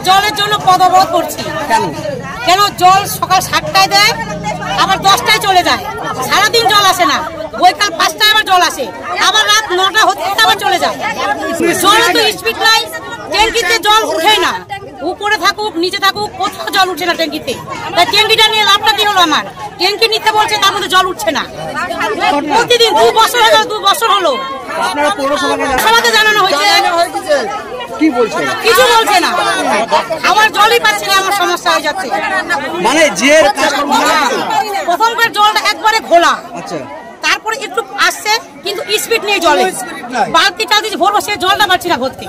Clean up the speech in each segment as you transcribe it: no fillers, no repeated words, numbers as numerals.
জলের জন্য পদবরোধ করছি। কেন জল সকাল 7টায় দেয়, আবার 10টায় চলে যায়, সারাদিন জল আসে না। বৈকাল 5টায় আবার জল আসে, আবার রাত 9টা হতে আবার চলে যায়। জলে তো স্পিড নাই, ট্যাঙ্কিতে জল উঠেই না। উপরে থাকুক নিচে থাকুক কোথাও জল উঠছে না ট্যাঙ্কিতে। তাই ট্যাঙ্কিটা নিয়ে লাভটা কি হলো আমার? ট্যাঙ্কি নিতে বলছে, তার মধ্যে জল উঠছে না। প্রতিদিন 2 বছর হলো, 2 বছর হলো সবাইকে জানানো হয়েছে, কি বলছে? কিছু বলছে না। আমার জলই পাচ্ছি না, আমার সমস্যা হয়ে যাচ্ছে। মানে যে প্রথমবার জলটা একবারে খোলা, আচ্ছা, তারপরে একটু আসছে কিন্তু স্পিড নেই জলে। বালতি টালতি ভরবো, সে জলটা পাচ্ছি না ভর্তি,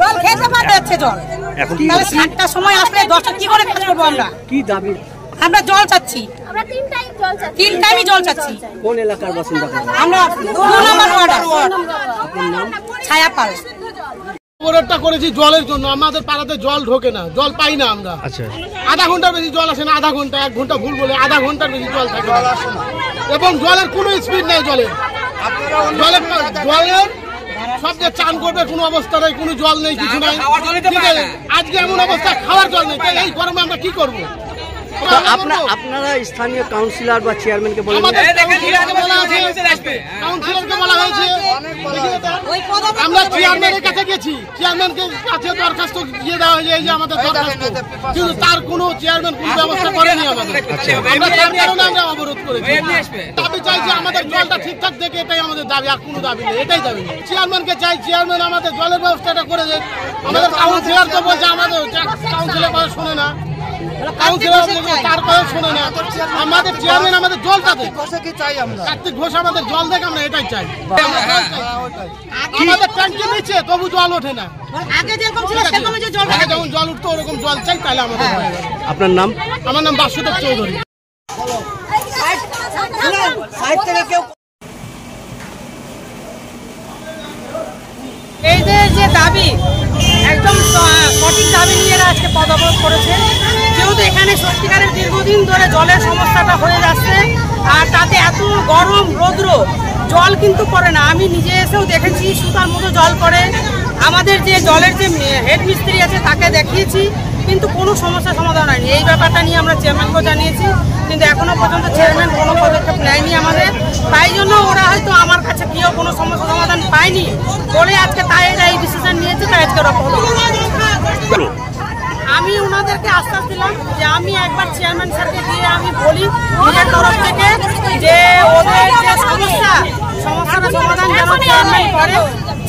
জল খেতে পারতে যাচ্ছে জল। তাহলে 7টার সময় আসলে 10টা কি করে কাজ করবো আমরা? কি দাবি? আমরা জল চাচ্ছি, আমরা 3 টাইমই জল চাচ্ছি। কোন এলাকার বাসিন্দা? আমরা 2 নম্বর ওয়ার্ড। ছায়াপাল। অবরোধটা করেছি জলের জন্য। আমাদের পাড়াতে জল ঢোকে না, জল পাই না আমরা। আচ্ছা, আধা ঘন্টার বেশি জল আসে না, আধা ঘন্টা 1 ঘন্টা ভুল বলে আধা ঘন্টার বেশি জল থাকে এবং জলের কোনো স্পিড নাই। জলের সব যে চান করবে কোনো অবস্থা নেই, কোনো জল নেই, কিছু নাই। ঠিক আছে, আজকে এমন অবস্থা খাওয়ার জল নেই। তাই এই গরমে আমরা কি করবো? আপনারা স্থানীয় কাউন্সিলর বা চেয়ারম্যানকে বলেন? কাউন্সিলরকে বলা হয়েছে, আমরা চেয়ারম্যানের কাছে গেছি, চেয়ারম্যানকে কাছে দরখাস্ত দিয়ে দেওয়া হয়েছে এই যে আমাদের দরখাস্ত, কিন্তু তার কোনো চেয়ারম্যান কোনো ব্যবস্থা করেনি আমাদের। আমরা তার কারণে আমরা অবরোধ করেছি। দাবি চাইছি আমাদের জলটা ঠিকঠাক দেখে, এটাই আমাদের দাবি, আর কোনো দাবি নেই, এটাই দাবি। চেয়ারম্যানকে চাই, চেয়ারম্যান আমাদের জলের ব্যবস্থাটা করে দেয়। আমাদের কাউন্সিলর তো বলছে, আমাদের কাউন্সিলর কথা শোনে না, কাউন্সিলর তার কথা শোনে না। আমাদের চেয়ারম্যান আমাদের জলটা দেয়, কার্তিক ঘোষ আমাদের জল দেখ, আমরা এটাই চাই। আমাদের ট্যাঙ্কি নিচে তবু জল ওঠে না। আগে যেরকম ছিল সেরকম যে জল, আগে যেমন জল উঠতো ওরকম জল চাই, তাহলে আমাদের হয়ে যাবে। আপনার নাম? আমার নাম বাসুদেব চৌধুরী। এই যে দাবি, একদম সঠিক দাবি নিয়ে আজকে পদবরোধ করেছে। যেহেতু এখানে সত্যিকারের দীর্ঘদিন ধরে জলের সমস্যাটা হয়ে যাচ্ছে, আর তাতে এত গরম রৌদ্র, জল কিন্তু পড়ে না। আমি নিজে এসেও দেখেছি সুতার মতো জল পড়ে। আমাদের যে জলের যে হেড মিস্ত্রি আছে তাকে দেখিয়েছি, কিন্তু কোনো সমস্যার সমাধান হয়নি। এই ব্যাপারটা নিয়ে আমরা চেয়ারম্যানকেও জানিয়েছি, কিন্তু এখনো পর্যন্ত চেয়ারম্যান কোনো পদক্ষেপ নেয়নি আমাদের। তাই জন্য ওরা হয়তো আমার কাছে গিয়েও কোনো সমস্যা সমাধান পায়নি বলে আজকে তাই এই ডিসিশন নিয়েছে, তাই আজকে রকম। আমি ওনাদেরকে আশ্বাস দিলাম যে আমি একবার চেয়ারম্যান স্যারকে গিয়ে আমি বলি নিজের তরফ থেকে যে ওদের যে সমস্যাটা সমাধান যেন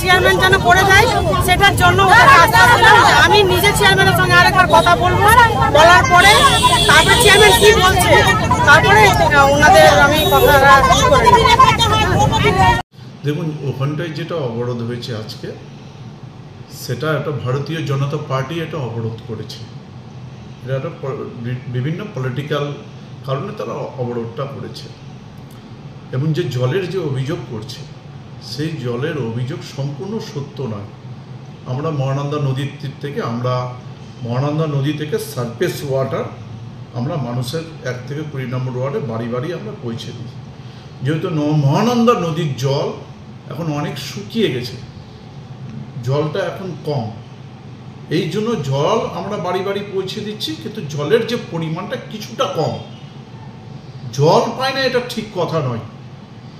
চেয়ারম্যান যেন করে দেয়, সেটার জন্য ওদেরকে আশ্বাস দিলাম যে আমি নিজে চেয়ারম্যানের সঙ্গে আরেকবার কথা বলবো। বলার পরে তারপরে চেয়ারম্যান কি বলছে, তারপরে ওনাদের আমি কথাটা করে দেখুন, ওখানটায় যেটা অবরোধ হয়েছে আজকে, সেটা একটা ভারতীয় জনতা পার্টি এটা অবরোধ করেছে। এটা একটা বিভিন্ন পলিটিক্যাল কারণে তারা অবরোধটা করেছে, এবং যে জলের যে অভিযোগ করছে সেই জলের অভিযোগ সম্পূর্ণ সত্য নয়। আমরা মহানন্দা নদীর তীর থেকে মহানন্দা নদী থেকে সারফেস ওয়াটার আমরা মানুষের 1 থেকে 20 নম্বর ওয়ার্ডে বাড়ি বাড়ি আমরা পৌঁছে দিই। যেহেতু মহানন্দা নদীর জল এখন অনেক শুকিয়ে গেছে, জলটা এখন কম, এই জন্য জল আমরা বাড়ি বাড়ি পৌঁছে দিচ্ছি, কিন্তু জলের যে পরিমাণটা কিছুটা কম। জল পায় না এটা ঠিক কথা নয়,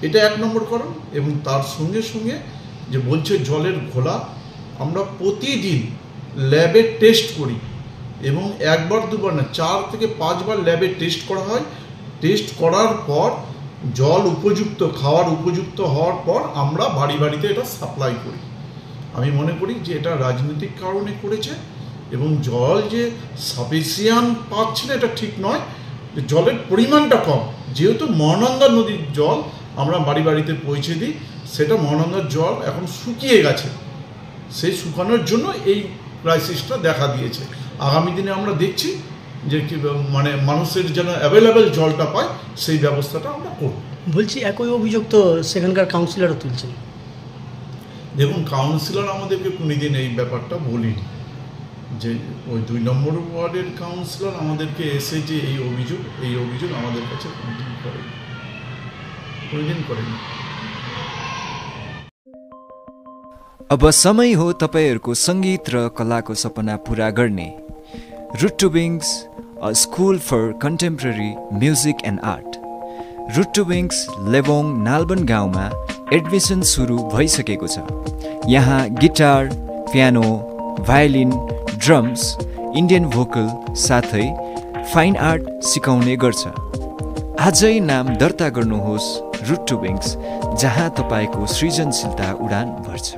এটা 1 নম্বর কারণ। এবং তার সঙ্গে সঙ্গে যে বলছে জলের ঘোলা, আমরা প্রতিদিন ল্যাবে টেস্ট করি, এবং 1 বার 2 বার না, 4 থেকে 5 বার ল্যাবে টেস্ট করা হয়। টেস্ট করার পর জল উপযুক্ত, খাওয়ার উপযুক্ত হওয়ার পর আমরা বাড়ি বাড়িতে এটা সাপ্লাই করি। আমি মনে করি যে এটা রাজনৈতিক কারণে করেছে, এবং জল যে সাফিসিয়েন্ট পাচ্ছে না এটা ঠিক নয়, জলের পরিমাণটা কম। যেহেতু মহানন্দা নদীর জল আমরা বাড়ি বাড়িতে পৌঁছে দিই, সেটা মহানন্দার জল এখন শুকিয়ে গেছে, সেই শুকানোর জন্য এই ক্রাইসিসটা দেখা দিয়েছে। আগামী দিনে আমরা দেখছি যে কি মানে মানুষের যেন অ্যাভেলেবেল জলটা পায় সেই ব্যবস্থাটা আমরা করব। বলছি একই অভিযোগ তো সেখানকার কাউন্সিলরও তুলছেন। দেখুন, কাউন্সিলর আমাদেরকে কোনোদিন এই ব্যাপারটা বলিনি, যে ওই 2 নম্বর ওয়ার্ডের কাউন্সিলর আমাদেরকে এসে যে এই অভিযোগ আমাদের কাছে কোনোদিন করেনি। अब समय हो तपाईहरूको सङ्गीत र कलाको सपना पुरा गर्ने। Root to wings, a school for contemporary music and art. Root to wings Lebong Nalban गाउँमा एडमिसन सुरु भइसकेको छ। यहाँ guitar, piano, violin, drums, Indian vocal साथै फाइन आर्ट सिकाउने गर्छ। आजै नाम दर्ता गर्नुहोस् रुट टु विङ्स, जहाँ तपाईको सृजनशीलता उडान भर्छ।